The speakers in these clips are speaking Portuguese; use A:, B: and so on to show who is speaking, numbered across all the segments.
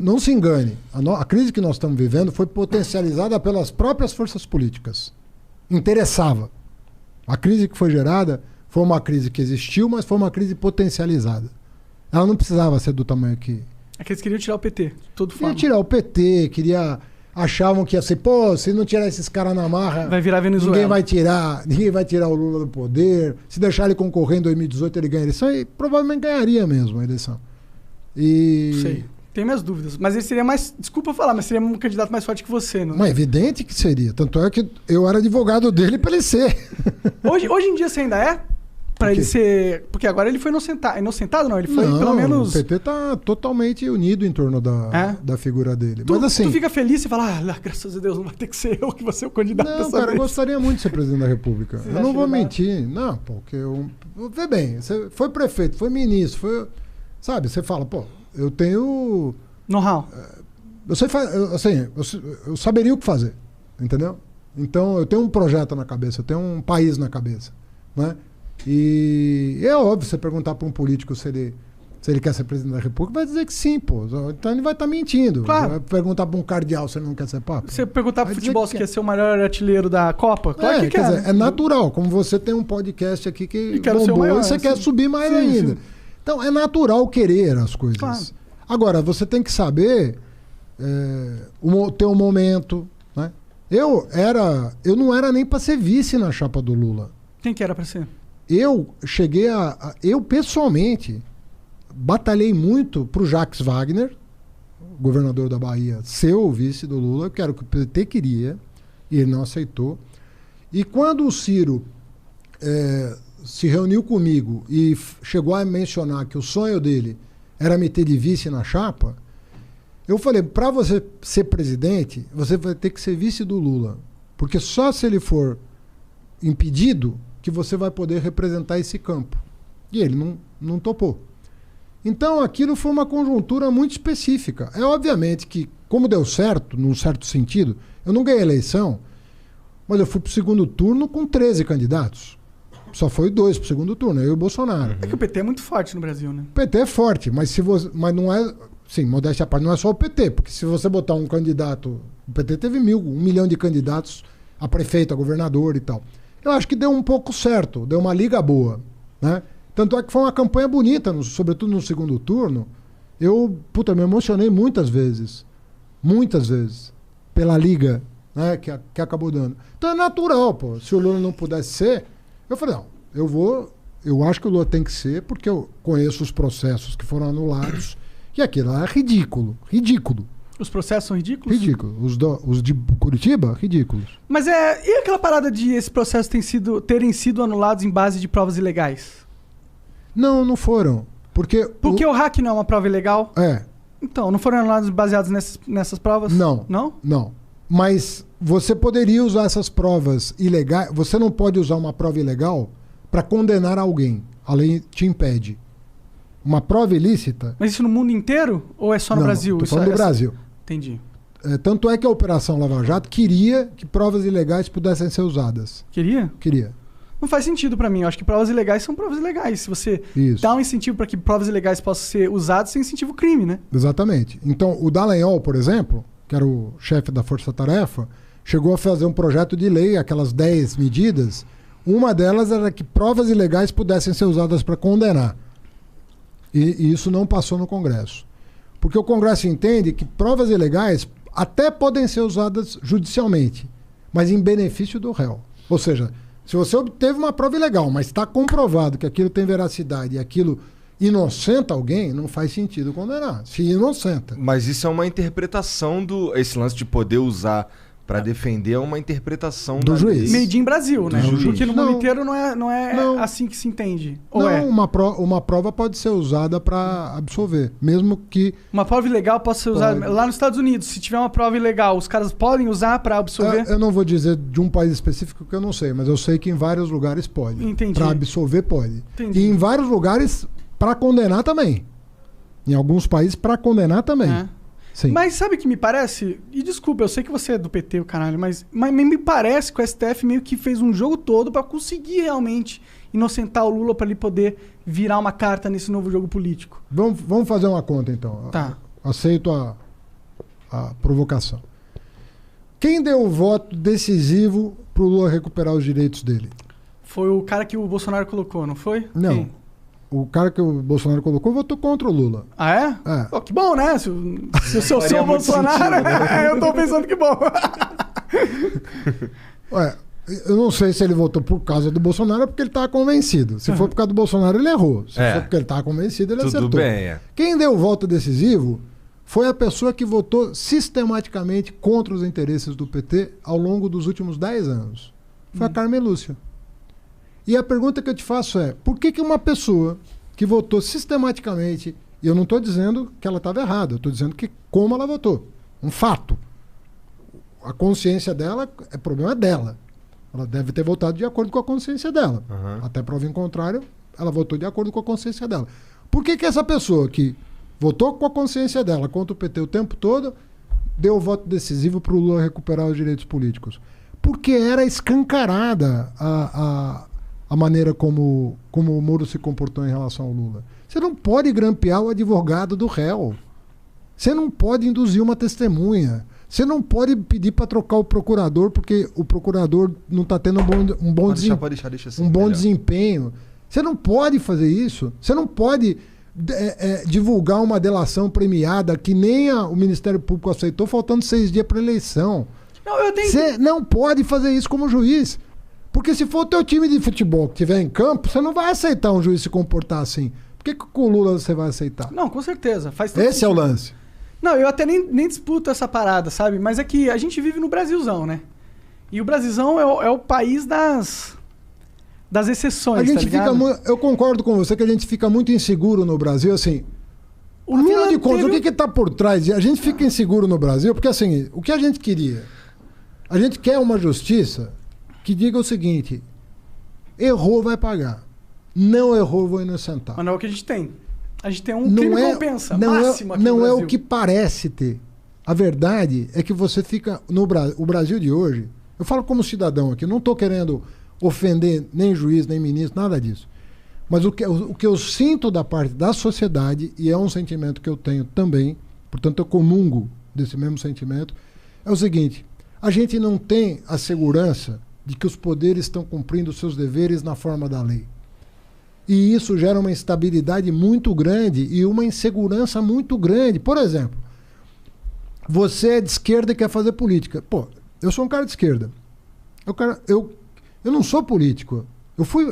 A: não se engane, a crise que nós estamos vivendo foi potencializada pelas próprias forças políticas. Interessava. A crise que foi gerada foi uma crise que existiu, mas foi uma crise potencializada. Ela não precisava ser do tamanho que...
B: É que eles queriam tirar o PT, todo
A: Queria
B: forma.
A: tirar o PT, achavam que ia ser, pô, se não tirar esses caras na marra...
B: Vai virar Venezuela.
A: Ninguém vai tirar o Lula do poder. Se deixar ele concorrer em 2018, ele ganha a eleição e provavelmente ganharia mesmo a eleição.
B: Sei. Tenho minhas dúvidas. Mas ele seria mais... Desculpa falar, mas seria um candidato mais forte que você, não?
A: Mas é evidente que seria. Tanto é que eu era advogado dele para ele ser.
B: Hoje em dia você ainda é? Pra ele ser... Porque agora ele foi inocentado, não? Ele foi,
A: não,
B: pelo menos...
A: O PT tá totalmente unido em torno da figura dele. Mas assim...
B: Tu fica feliz e fala, graças a Deus, não vai ter que ser eu que vou ser o candidato
A: não,
B: dessa
A: cara,
B: vez.
A: eu gostaria muito de ser presidente da República.
B: Você
A: eu não vou
B: acha
A: mentir. Não, porque eu... Vê bem, você foi prefeito, foi ministro, foi... Sabe, você fala, pô, eu tenho...
B: Know-how.
A: Eu saberia o que fazer, entendeu? Então, eu tenho um projeto na cabeça, eu tenho um país na cabeça, né? E é óbvio, você perguntar para um político se ele quer ser presidente da República, vai dizer que sim, pô. Então ele vai estar mentindo.
B: Claro.
A: Vai perguntar para um cardeal se ele não quer ser papa.
B: Você perguntar pro futebol se quer ser o maior artilheiro da Copa? Claro que
A: quer
B: quer.
A: dizer, é natural, como você tem um podcast aqui que
B: bombou
A: maior,
B: e você
A: quer subir mais ainda. Sim. Então, é natural querer as coisas.
B: Claro.
A: Agora, você tem que saber ter um momento, né? Eu não era nem para ser vice na chapa do Lula.
B: Quem que era para ser?
A: Eu cheguei eu pessoalmente batalhei muito pro Jacques Wagner, governador da Bahia, ser o vice do Lula, que era o que o PT queria, e ele não aceitou. E quando o Ciro se reuniu comigo e chegou a mencionar que o sonho dele era me ter de vice na chapa, eu falei, para você ser presidente, você vai ter que ser vice do Lula. Porque só se ele for impedido que você vai poder representar esse campo. E ele não topou. Então aquilo foi uma conjuntura muito específica. É obviamente que, como deu certo, num certo sentido, eu não ganhei a eleição, mas eu fui para o segundo turno com 13 candidatos. Só foi 2 para o segundo turno, eu e o Bolsonaro.
B: É que o PT é muito forte no Brasil, né?
A: O PT é forte, mas não é... Sim, modéstia à parte, não é só o PT, porque se você botar um candidato... O PT teve 1 milhão de candidatos a prefeito, a governador e tal. Eu acho que deu um pouco certo, deu uma liga boa, né? Tanto é que foi uma campanha bonita, sobretudo no segundo turno. Eu, me emocionei muitas vezes, pela liga, né, que acabou dando. Então é natural, pô. Se o Lula não pudesse ser, eu falei, não, eu acho que o Lula tem que ser, porque eu conheço os processos que foram anulados, e aquilo é ridículo.
B: Os processos são ridículos?
A: Ridículo. Os de Curitiba, ridículos.
B: Mas e aquela parada de esses processos terem sido anulados em base de provas ilegais?
A: Não foram. Porque
B: o hack não é uma prova ilegal?
A: É.
B: Então, não foram anulados baseados nessas provas?
A: Não.
B: Não?
A: Não. Mas você poderia usar essas provas ilegais. Você não pode usar uma prova ilegal para condenar alguém. A lei te impede. Uma prova ilícita...
B: Mas isso no mundo inteiro? Ou é só no Brasil?
A: Estou falando do Brasil.
B: Entendi.
A: Tanto é que a Operação Lava Jato queria que provas ilegais pudessem ser usadas.
B: Queria?
A: Queria.
B: Não faz sentido pra mim. Eu acho que provas ilegais são provas ilegais. Se você dá um incentivo para que provas ilegais possam ser usadas, você incentiva o crime, né?
A: Exatamente. Então, o Dallagnol, por exemplo, que era o chefe da Força Tarefa, chegou a fazer um projeto de lei, aquelas 10 medidas. Uma delas era que provas ilegais pudessem ser usadas para condenar. E isso não passou no Congresso. Porque o Congresso entende que provas ilegais até podem ser usadas judicialmente, mas em benefício do réu. Ou seja, se você obteve uma prova ilegal, mas está comprovado que aquilo tem veracidade e aquilo inocenta alguém, não faz sentido condenar. Se inocenta.
C: Mas isso é uma interpretação esse lance de poder usar para defender, é uma interpretação
A: do juiz.
B: Made in Brasil, né?
C: Juiz.
B: Porque no mundo inteiro não é assim que se entende. Ou
A: não, uma prova pode ser usada para absolver, mesmo que...
B: Uma prova ilegal pode ser usada... Lá nos Estados Unidos, se tiver uma prova ilegal, os caras podem usar para absolver?
A: Eu não vou dizer de um país específico que eu não sei, mas eu sei que em vários lugares pode.
B: Entendi.
A: Para absolver pode.
B: Entendi.
A: E em vários lugares para condenar também. Em alguns países para condenar também. Sim.
B: Mas sabe o que me parece? E desculpa, eu sei que você é do PT, o caralho, mas me parece que o STF meio que fez um jogo todo pra conseguir realmente inocentar o Lula pra ele poder virar uma carta nesse novo jogo político.
A: Vamos fazer uma conta, então.
B: Tá.
A: Aceito a provocação. Quem deu o voto decisivo para o Lula recuperar os direitos dele?
B: Foi o cara que o Bolsonaro colocou, não foi?
A: Não.
B: Quem?
A: O cara que o Bolsonaro colocou votou contra o Lula.
B: Ah, é?
A: É.
B: Pô, que bom, né? Se eu sou
C: Faria
B: o
C: muito
B: Bolsonaro,
C: sentido, né?
B: eu tô pensando que bom.
A: Ué, eu não sei se ele votou por causa do Bolsonaro ou porque ele estava convencido. Se for por causa do Bolsonaro, ele errou. Se for porque ele estava convencido, ele
C: Tudo
A: acertou.
C: bem, é.
A: Quem deu o voto decisivo foi a pessoa que votou sistematicamente contra os interesses do PT ao longo dos últimos 10 anos. Foi a Carmen Lúcia. E a pergunta que eu te faço é, por que uma pessoa que votou sistematicamente, e eu não estou dizendo que ela estava errada, eu estou dizendo que como ela votou. Um fato. A consciência dela é problema dela. Ela deve ter votado de acordo com a consciência dela. Até prova em contrário, ela votou de acordo com a consciência dela. Por que essa pessoa que votou com a consciência dela contra o PT o tempo todo deu o voto decisivo para o Lula recuperar os direitos políticos? Porque era escancarada a maneira como o Moro se comportou em relação ao Lula. Você não pode grampear o advogado do réu. Você não pode induzir uma testemunha. Você não pode pedir para trocar o procurador porque o procurador não está tendo um bom desempenho. Você não pode fazer isso. Você não pode divulgar uma delação premiada que nem o Ministério Público aceitou, faltando 6 dias para a eleição. Você não pode fazer isso como juiz. Porque se for o teu time de futebol que estiver em campo, você não vai aceitar um juiz se comportar assim. Por que com o Lula você vai aceitar?
B: Não, com certeza.
A: Esse é o lance.
B: Não, eu até nem disputo essa parada, sabe? Mas é que a gente vive no Brasilzão, né? E o Brasilzão é o país das exceções,
A: a gente
B: tá ligado?
A: eu concordo com você que a gente fica muito inseguro no Brasil, assim.
B: O
A: Afinal
B: Lula
A: de contas,
B: teve...
A: o que está por trás? A gente fica inseguro no Brasil porque, assim, o que a gente queria? A gente quer uma justiça que diga o seguinte: errou, vai pagar. Não errou, vou inocentar.
B: Mas não é o que a gente tem. A gente tem um crime compensa máximo aqui no
A: Não é
B: Brasil.
A: o que parece ter. A verdade é que você fica... O Brasil de hoje... Eu falo como cidadão aqui, não estou querendo ofender nem juiz, nem ministro, nada disso. Mas o que eu sinto da parte da sociedade, e é um sentimento que eu tenho também, portanto eu comungo desse mesmo sentimento, é o seguinte: a gente não tem a segurança de que os poderes estão cumprindo os seus deveres na forma da lei. E isso gera uma instabilidade muito grande e uma insegurança muito grande. Por exemplo, você é de esquerda e quer fazer política. Pô, eu sou um cara de esquerda. Eu não sou político. Eu fui.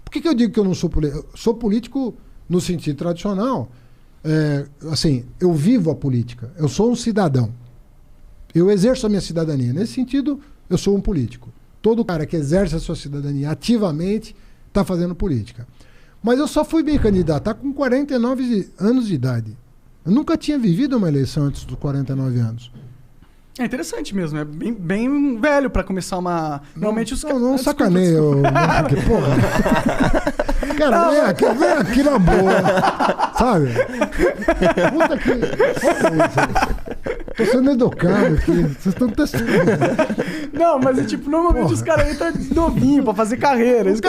A: Por que eu digo que eu não sou político? Eu sou político no sentido tradicional. Assim, eu vivo a política. Eu sou um cidadão. Eu exerço a minha cidadania. Nesse sentido, eu sou um político. Todo cara que exerce a sua cidadania ativamente está fazendo política. Mas eu só fui me candidatar com 49 anos de idade. Eu nunca tinha vivido uma eleição antes dos 49 anos.
B: É interessante mesmo, é bem velho pra começar uma... Normalmente os
A: Não sacaneia, que porra. Cara, vem aqui na boa. Sabe? Puta que... Tô sendo educado aqui. Vocês estão testando.
B: Não, mas é tipo, normalmente os caras entram novinho pra fazer carreira.
A: O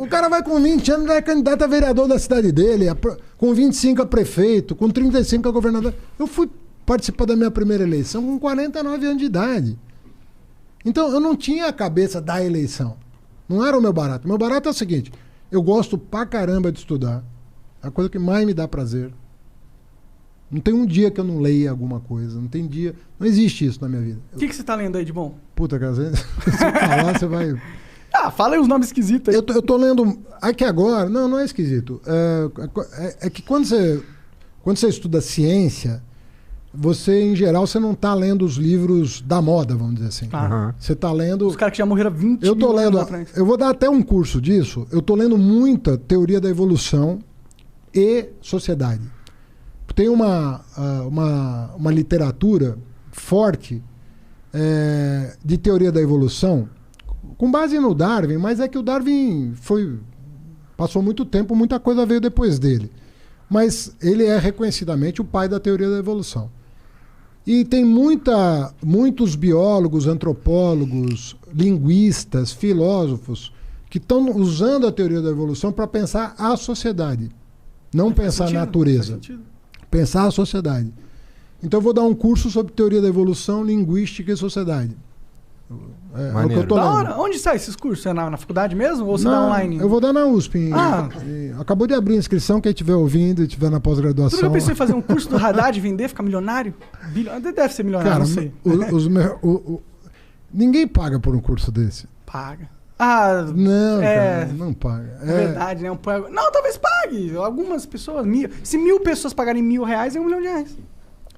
A: cara vai com 20 anos, é candidato a vereador da cidade dele, com 25 a prefeito, com 35 a governador. Eu fui participar da minha primeira eleição com 49 anos de idade. Então, eu não tinha a cabeça da eleição. Não era o meu barato. O meu barato é o seguinte: eu gosto pra caramba de estudar. É a coisa que mais me dá prazer. Não tem um dia que eu não leia alguma coisa. Não tem dia... Não existe isso na minha vida.
B: O que você tá lendo aí de bom?
A: Puta, cara, se falar, você vai...
B: Ah, fala aí os nomes esquisitos aí.
A: Eu tô lendo... Aqui agora... Não é esquisito. É que quando você estuda ciência, você, em geral, você não está lendo os livros da moda, vamos dizer assim. Você está lendo...
B: Os caras que já morreram há 20 anos atrás.
A: Eu vou dar até um curso disso. Eu estou lendo muita teoria da evolução e sociedade. Tem uma literatura forte de teoria da evolução, com base no Darwin, mas é que o Darwin passou muito tempo, muita coisa veio depois dele. Mas ele é reconhecidamente o pai da teoria da evolução. E tem muitos biólogos, antropólogos, linguistas, filósofos que estão usando a teoria da evolução para pensar a sociedade, não pensar a natureza. Pensar a sociedade. Então eu vou dar um curso sobre teoria da evolução, linguística e sociedade. É o que eu tô
B: Da
A: lendo.
B: hora. Onde sai esses cursos? É na faculdade mesmo? Ou você dá online?
A: Eu vou dar na USP.
B: Ah.
A: Acabou de abrir a inscrição, quem estiver ouvindo e estiver na pós-graduação.
B: Tu nunca pensou em fazer um curso do Haddad, vender, ficar milionário? Deve ser milionário,
A: Cara,
B: não sei.
A: Ninguém paga por um curso desse.
B: Paga. Ah,
A: Não, cara, não paga.
B: Verdade, né? Não, talvez pague. Algumas pessoas, se 1.000 pessoas pagarem R$1.000, é R$1 milhão.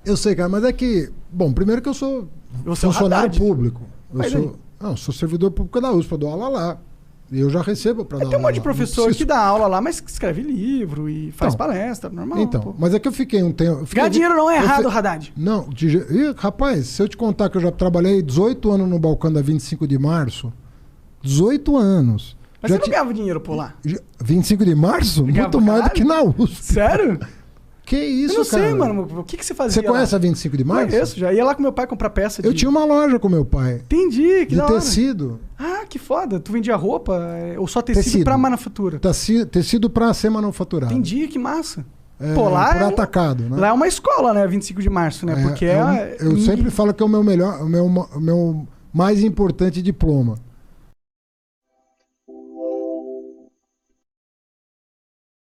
A: Eu sei, cara, mas é que... Bom, primeiro que eu sou
B: Você é o
A: funcionário
B: Haddad.
A: público.
B: Mas aí?
A: Sou servidor público da USP, eu dou aula lá. E eu já recebo pra dar aula.
B: Tem um monte de
A: lá.
B: professor
A: Não
B: que dá aula lá, mas que escreve livro e faz
A: Então,
B: palestra, normal.
A: Então,
B: pô.
A: mas é que eu fiquei um tempo...
B: Ganhar dinheiro não é errado, Haddad.
A: Não, rapaz, se eu te contar que eu já trabalhei 18 anos no balcão da 25 de março, 18 anos.
B: Mas você não ganhava dinheiro por lá?
A: 25 de março?
B: Ganhava
A: Muito
B: pra
A: mais do que
B: caralho?
A: na USP.
B: Sério?
A: Que isso,
B: Eu não
A: cara?
B: sei, mano. O que você fazia
A: Você conhece
B: lá?
A: a 25 de março?
B: Conheço, já ia lá com meu pai comprar peça de...
A: Eu tinha uma loja com meu pai.
B: Entendi, que
A: De
B: da hora.
A: tecido.
B: Ah, que foda. Tu vendia roupa ou só tecido pra manufatura?
A: Tecido pra ser manufaturado.
B: Entendi, que massa.
A: É,
B: Pô, lá
A: por
B: é
A: atacado, né?
B: Lá é uma escola, né? 25 de março, né? Porque
A: eu sempre falo que é o meu mais importante diploma.